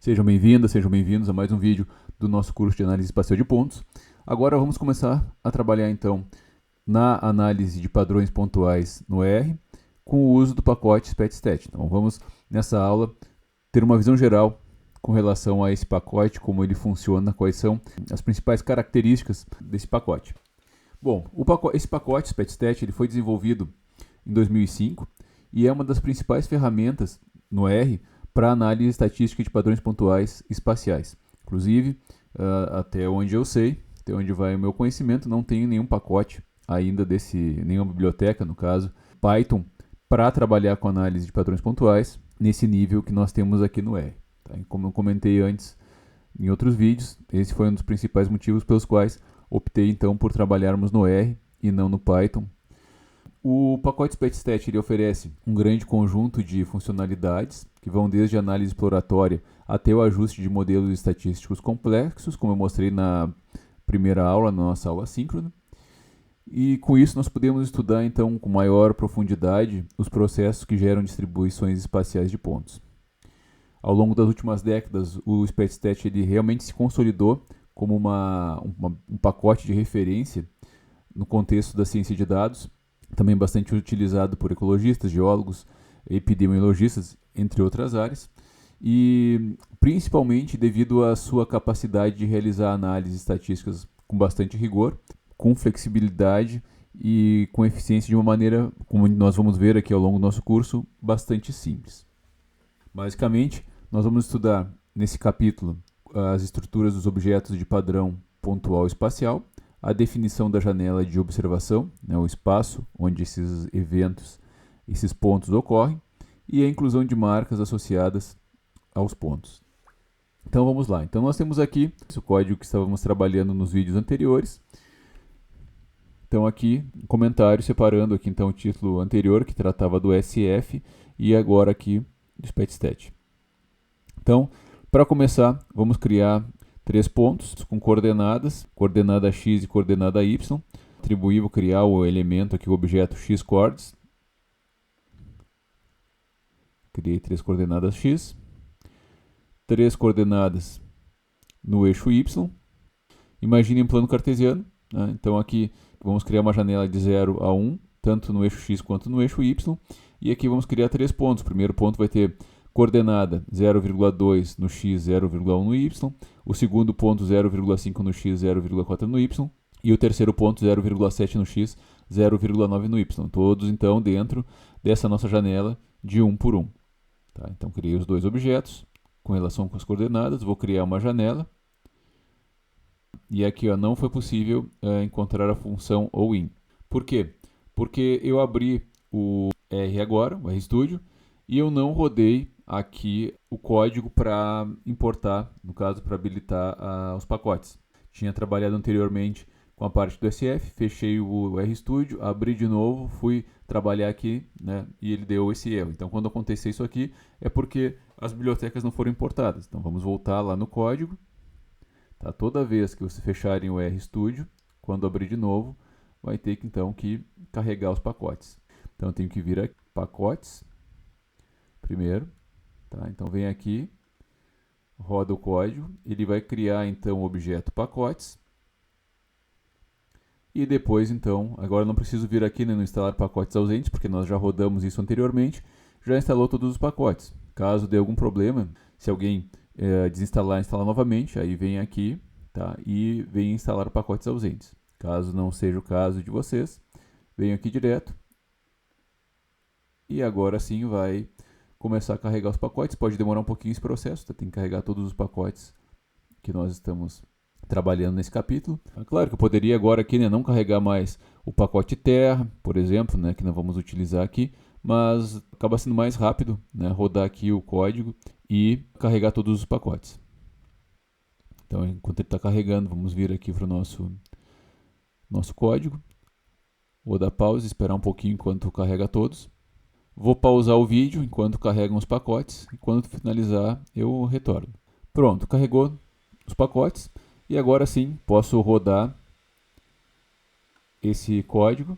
Sejam bem-vindas, sejam bem-vindos a mais um vídeo do nosso curso de análise espacial de pontos. Agora vamos começar a trabalhar então na análise de padrões pontuais no R com o uso do pacote SPETSTAT. Então vamos nessa aula ter uma visão geral com relação a esse pacote, como ele funciona, quais são as principais características desse pacote. Bom, esse pacote SPETSTAT ele foi desenvolvido em 2005 e é uma das principais ferramentas no R para análise estatística de padrões pontuais espaciais. Inclusive, até onde eu sei, até onde vai o meu conhecimento, não tem nenhum pacote ainda nenhuma biblioteca, no caso, Python, para trabalhar com análise de padrões pontuais nesse nível que nós temos aqui no R. Tá? Como eu comentei antes em outros vídeos, esse foi um dos principais motivos pelos quais optei então por trabalharmos no R e não no Python. O pacote SPETSTAT ele oferece um grande conjunto de funcionalidades que vão desde a análise exploratória até o ajuste de modelos estatísticos complexos, como eu mostrei na primeira aula, na nossa aula síncrona. E com isso nós podemos estudar então com maior profundidade os processos que geram distribuições espaciais de pontos. Ao longo das últimas décadas, o SPETSTAT ele realmente se consolidou como um pacote de referência no contexto da ciência de dados, também bastante utilizado por ecologistas, geólogos, epidemiologistas, entre outras áreas, e principalmente devido à sua capacidade de realizar análises estatísticas com bastante rigor, com flexibilidade e com eficiência de uma maneira, como nós vamos ver aqui ao longo do nosso curso, bastante simples. Basicamente, nós vamos estudar nesse capítulo as estruturas dos objetos de padrão pontual espacial, a definição da janela de observação, o espaço onde esses eventos, esses pontos ocorrem, e a inclusão de marcas associadas aos pontos. Então vamos lá. Então nós temos aqui o código que estávamos trabalhando nos vídeos anteriores. Então aqui, comentário separando aqui então o título anterior que tratava do SF e agora aqui do SPETSTAT. Então, para começar, vamos criar 3 pontos com coordenadas, coordenada x e coordenada y. Atribuir, vou criar o elemento aqui, o objeto xcoords. Criei 3 coordenadas x. 3 coordenadas no eixo y. Imagine um plano cartesiano. Né? Então aqui vamos criar uma janela de 0 a 1, tanto no eixo x quanto no eixo y. E aqui vamos criar 3 pontos. O primeiro ponto vai ter coordenada 0,2 no x, 0,1 no y, o segundo ponto 0,5 no x, 0,4 no y, e o terceiro ponto 0,7 no x, 0,9 no y. Todos então dentro dessa nossa janela de 1 por 1. Tá? Então criei os 2 objetos com relação com as coordenadas, vou criar uma janela, e aqui não foi possível encontrar a função OIN. Por quê? Porque eu abri o R agora, o RStudio, e eu não rodei aqui o código para importar, no caso, para habilitar os pacotes. Tinha trabalhado anteriormente com a parte do SF, fechei o RStudio, abri de novo, fui trabalhar aqui, né, e ele deu esse erro. Então, quando acontecer isso aqui, é porque as bibliotecas não foram importadas. Então, vamos voltar lá no código. Tá? Toda vez que vocês fecharem o RStudio, quando abrir de novo, vai ter que, então, que carregar os pacotes. Então, eu tenho que vir aqui, pacotes, primeiro. Tá? Então vem aqui, roda o código, ele vai criar então o objeto pacotes. E depois então, agora não preciso vir aqui no instalar pacotes ausentes, porque nós já rodamos isso anteriormente, já instalou todos os pacotes. Caso dê algum problema, se alguém desinstalar e instalar novamente, aí vem aqui, tá? E vem instalar pacotes ausentes. Caso não seja o caso de vocês, venho aqui direto. E agora sim vai começar a carregar os pacotes. Pode demorar um pouquinho esse processo, tá? Tem que carregar todos os pacotes que nós estamos trabalhando nesse capítulo. É claro que eu poderia agora aqui, né, não carregar mais o pacote terra, por exemplo, né, que nós vamos utilizar aqui, mas acaba sendo mais rápido, né, rodar aqui o código e carregar todos os pacotes. Então, enquanto ele está carregando, vamos vir aqui para o nosso código. Vou dar pausa, esperar um pouquinho enquanto carrega todos. Vou pausar o vídeo enquanto carregam os pacotes e quando finalizar eu retorno. Pronto, carregou os pacotes e agora sim posso rodar esse código,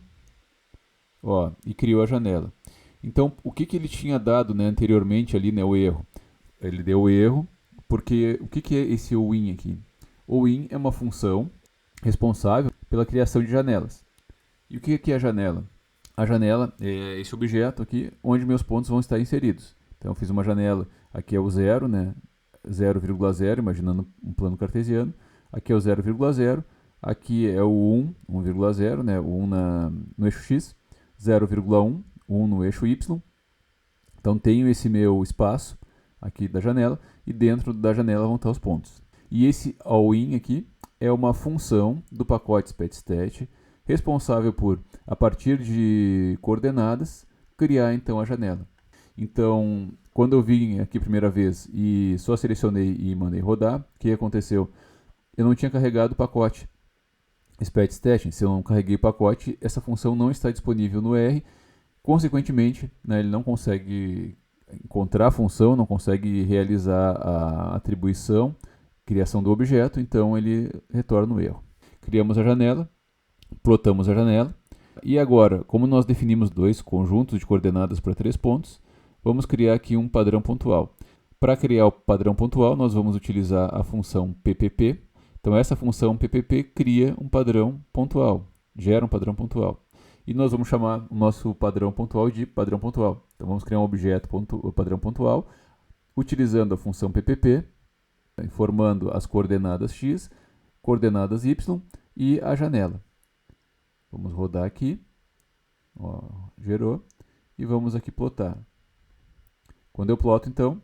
ó, e criou a janela. Então, o que ele tinha dado, né, anteriormente ali, né, o erro? Ele deu o erro Porque o que é esse OIN aqui? OIN é uma função responsável pela criação de janelas. E o que é a janela? A janela é esse objeto aqui onde meus pontos vão estar inseridos. Então eu fiz uma janela, aqui é o 0, né? 0,0, imaginando um plano cartesiano. Aqui é o 0,0, aqui é o 1, 1,0, né? O 1 no eixo x, 0,1, 1 no eixo y. Então tenho esse meu espaço aqui da janela e dentro da janela vão estar os pontos. E esse all-in aqui é uma função do pacote SPETStat responsável por, a partir de coordenadas, criar então a janela. Então, quando eu vim aqui a primeira vez e só selecionei e mandei rodar, o que aconteceu? Eu não tinha carregado o pacote SPETStat. Se eu não carreguei o pacote, essa função não está disponível no R. Consequentemente, né, ele não consegue encontrar a função, não consegue realizar a atribuição, criação do objeto, então ele retorna o erro. Criamos a janela, plotamos a janela, e agora, como nós definimos dois conjuntos de coordenadas para 3 pontos, vamos criar aqui um padrão pontual. Para criar o padrão pontual, nós vamos utilizar a função PPP. Então essa função PPP cria um padrão pontual, gera um padrão pontual. E nós vamos chamar o nosso padrão pontual de padrão pontual. Então vamos criar um objeto padrão pontual, utilizando a função PPP, informando as coordenadas x, coordenadas y e a janela. Vamos rodar aqui, ó, gerou, e vamos aqui plotar. Quando eu ploto, então,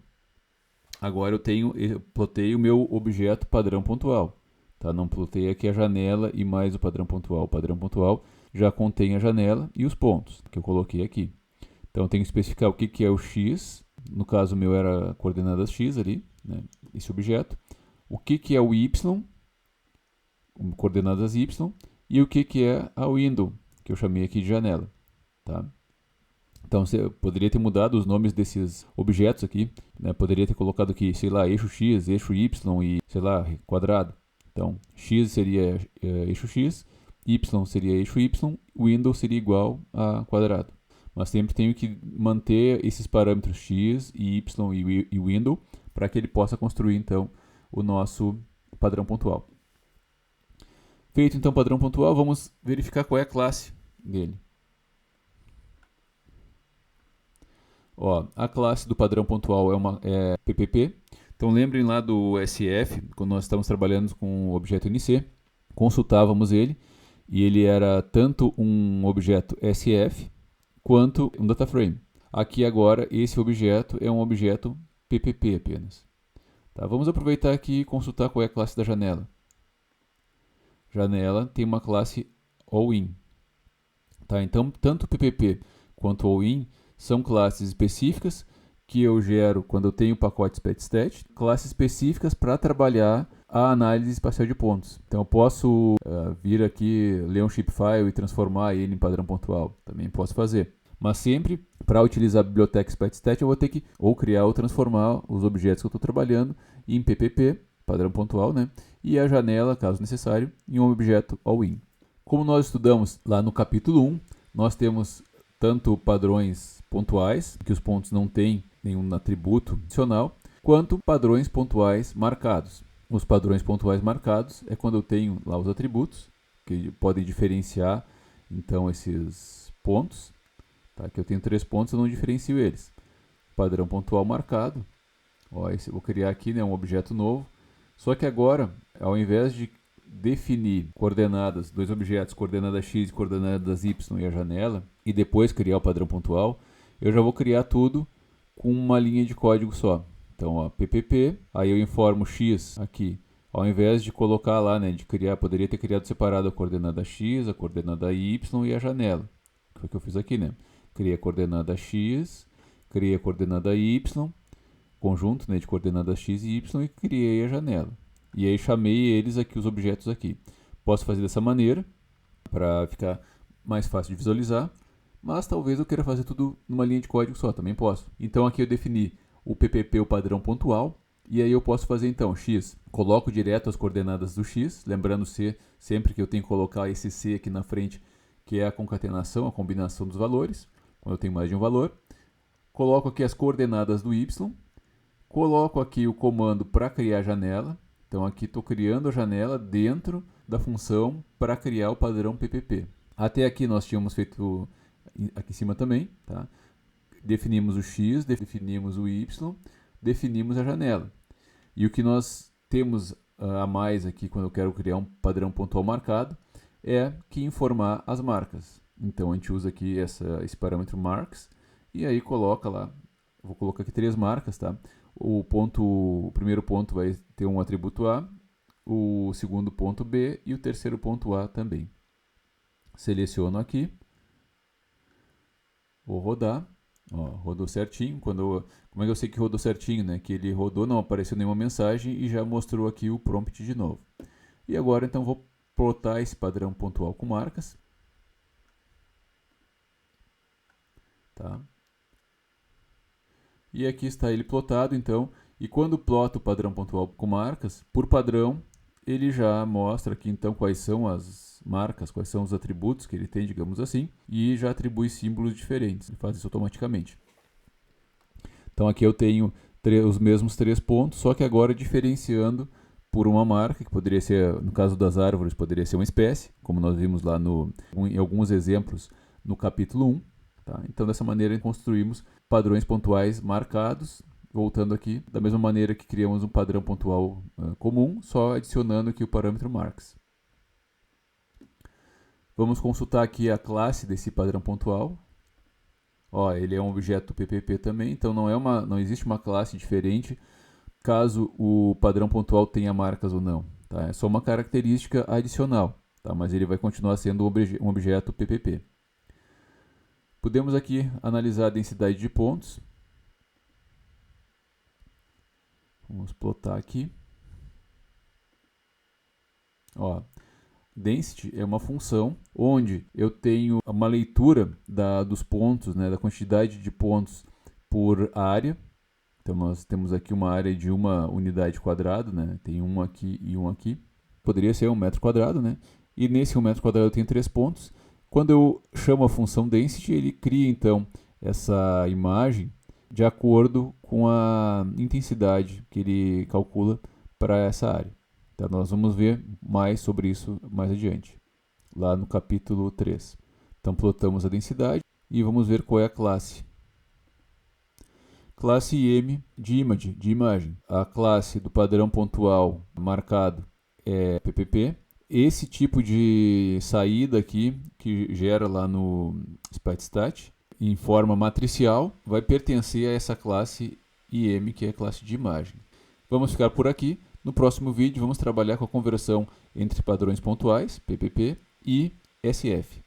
agora eu plotei o meu objeto padrão pontual. Tá? Não plotei aqui a janela e mais o padrão pontual. O padrão pontual já contém a janela e os pontos que eu coloquei aqui. Então eu tenho que especificar o que é o x, no caso meu era coordenadas x ali, né, esse objeto. O que é o y, coordenadas y, e o que é a window, que eu chamei aqui de janela. Tá? Então você poderia ter mudado os nomes desses objetos aqui, né? Poderia ter colocado aqui, sei lá, eixo x, eixo y e, sei lá, quadrado. Então, x seria eixo x, y seria eixo y, window seria igual a quadrado. Mas sempre tenho que manter esses parâmetros x, y e window para que ele possa construir então o nosso padrão pontual. Feito então o padrão pontual, vamos verificar qual é a classe dele. Ó, a classe do padrão pontual é PPP. Então lembrem lá do SF, quando nós estávamos trabalhando com o objeto NC, consultávamos ele e ele era tanto um objeto SF quanto um data frame. Aqui agora esse objeto é um objeto PPP apenas. Tá, vamos aproveitar aqui e consultar qual é a classe da janela. Janela tem uma classe all-in. Tá, então tanto PPP quanto all-in são classes específicas que eu gero quando eu tenho o pacote SPETStat, classes específicas para trabalhar a análise espacial de pontos. Então eu posso vir aqui, ler um shapefile e transformar ele em padrão pontual. Também posso fazer. Mas sempre, para utilizar a biblioteca SPETStat, eu vou ter que ou criar ou transformar os objetos que eu estou trabalhando em PPP, padrão pontual, né? E a janela, caso necessário, em um objeto all-in. Como nós estudamos lá no capítulo 1, nós temos tanto padrões pontuais, que os pontos não têm nenhum atributo adicional, quanto padrões pontuais marcados. Os padrões pontuais marcados é quando eu tenho lá os atributos, que podem diferenciar então esses pontos. Tá? Que eu tenho 3 pontos, eu não diferencio eles. Padrão pontual marcado, ó, esse, vou criar aqui, né, um objeto novo, só que agora, ao invés de definir coordenadas, dois objetos, coordenadas x e coordenadas y e a janela, e depois criar o padrão pontual, eu já vou criar tudo com uma linha de código só. Então, ó, PPP, aí eu informo x aqui, ao invés de colocar lá, né, de criar, poderia ter criado separado a coordenada x, a coordenada y e a janela, que foi o que eu fiz aqui, né? Criei a coordenada x, criei a coordenada y, conjunto, né, de coordenadas x e y, e criei a janela. E aí chamei eles aqui, os objetos aqui. Posso fazer dessa maneira, para ficar mais fácil de visualizar, mas talvez eu queira fazer tudo numa linha de código só, também posso. Então aqui eu defini o PPP, o padrão pontual, e aí eu posso fazer então x, coloco direto as coordenadas do x, lembrando C, sempre que eu tenho que colocar esse C aqui na frente, que é a concatenação, a combinação dos valores, quando eu tenho mais de um valor. Coloco aqui as coordenadas do y, Coloco aqui o comando para criar janela. Então aqui estou criando a janela dentro da função para criar o padrão PPP. Até aqui nós tínhamos feito aqui em cima também, tá? Definimos o X, definimos o Y, definimos a janela. E o que nós temos a mais aqui quando eu quero criar um padrão pontual marcado é que informar as marcas. Então a gente usa aqui esse parâmetro marks e aí coloca lá, vou colocar aqui 3 marcas, tá? O primeiro ponto vai ter um atributo A, o segundo ponto B e o terceiro ponto A também. Seleciono aqui, vou rodar, ó, rodou certinho. Como é que eu sei que rodou certinho, né? Que ele rodou, não apareceu nenhuma mensagem e já mostrou aqui o prompt de novo. E agora então vou plotar esse padrão pontual com marcas. Tá? E aqui está ele plotado, então, e quando plota o padrão pontual com marcas, por padrão, ele já mostra aqui então quais são as marcas, quais são os atributos que ele tem, digamos assim, e já atribui símbolos diferentes, ele faz isso automaticamente. Então aqui eu tenho os mesmos 3 pontos, só que agora diferenciando por uma marca, que poderia ser, no caso das árvores, poderia ser uma espécie, como nós vimos lá em alguns exemplos no capítulo 1. Tá? Então dessa maneira construímos padrões pontuais marcados, voltando aqui, da mesma maneira que criamos um padrão pontual comum, só adicionando aqui o parâmetro marks. Vamos consultar aqui a classe desse padrão pontual. Ó, ele é um objeto PPP também, então não existe uma classe diferente caso o padrão pontual tenha marcas ou não. Tá? É só uma característica adicional, tá? Mas ele vai continuar sendo um objeto PPP. Podemos aqui analisar a densidade de pontos. Vamos plotar aqui. Ó, density é uma função onde eu tenho uma leitura dos pontos, né, da quantidade de pontos por área. Então nós temos aqui uma área de 1 unidade quadrada, né? Tem um aqui e um aqui. Poderia ser 1 metro quadrado, né? E nesse 1 metro quadrado eu tenho 3 pontos. Quando eu chamo a função density, ele cria então essa imagem de acordo com a intensidade que ele calcula para essa área. Então nós vamos ver mais sobre isso mais adiante, lá no capítulo 3. Então plotamos a densidade e vamos ver qual é a classe. Classe IM de imagem. A classe do padrão pontual marcado é PPP. Esse tipo de saída aqui, que gera lá no SpatiStat, em forma matricial, vai pertencer a essa classe IM, que é a classe de imagem. Vamos ficar por aqui. No próximo vídeo, vamos trabalhar com a conversão entre padrões pontuais, PPP, e SF.